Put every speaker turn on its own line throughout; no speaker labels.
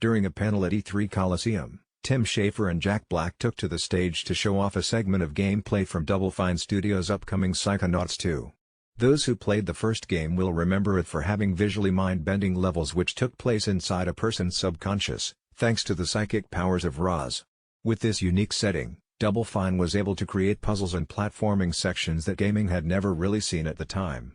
During a panel at E3 Coliseum, Tim Schafer and Jack Black took to the stage to show off a segment of gameplay from Double Fine Studios' upcoming Psychonauts 2. Those who played the first game will remember it for having visually mind-bending levels which took place inside a person's subconscious, thanks to the psychic powers of Roz. With this unique setting, Double Fine was able to create puzzles and platforming sections that gaming had never really seen at the time.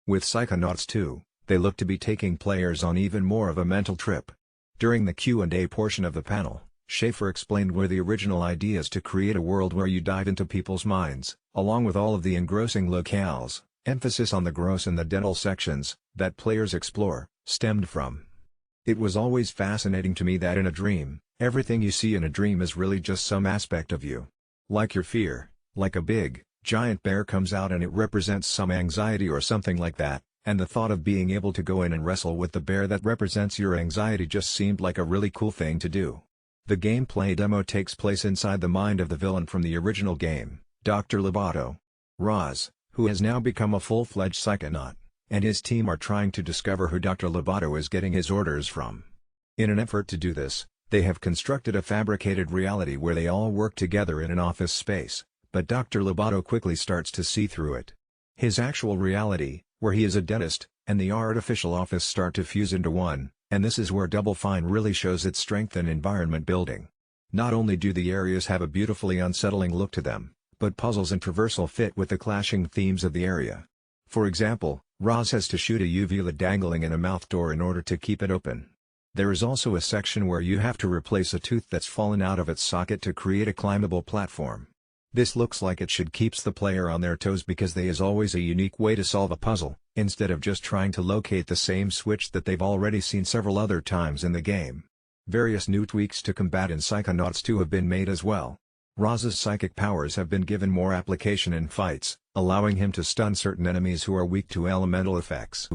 With Psychonauts 2, they look to be taking players on even more of a mental trip. During the Q&A portion of the panel, Schafer explained where the original idea is to create a world where you dive into people's minds, along with all of the engrossing locales, emphasis on the gross and the dental sections, that players explore, stemmed from. It was always fascinating to me that in a dream, everything you see in a dream is really just some aspect of you. Like your fear, like a big, giant bear comes out and it represents some anxiety or something like that. And the thought of being able to go in and wrestle with the bear that represents your anxiety just seemed like a really cool thing to do. The gameplay demo takes place inside the mind of the villain from the original game, Dr. Loboto. Roz, who has now become a full-fledged psychonaut, and his team are trying to discover who Dr. Loboto is getting his orders from. In an effort to do this, they have constructed a fabricated reality where they all work together in an office space, but Dr. Loboto quickly starts to see through it. His actual reality, where he is a dentist, and the artificial office start to fuse into one, and this is where Double Fine really shows its strength in environment building. Not only do the areas have a beautifully unsettling look to them, but puzzles and traversal fit with the clashing themes of the area. For example, Roz has to shoot a uvula dangling in a mouth door in order to keep it open. There is also a section where you have to replace a tooth that's fallen out of its socket to create a climbable platform. This looks like it should keeps the player on their toes because there is always a unique way to solve a puzzle, instead of just trying to locate the same switch that they've already seen several other times in the game. Various new tweaks to combat in Psychonauts 2 have been made as well. Roz's psychic powers have been given more application in fights, allowing him to stun certain enemies who are weak to elemental effects.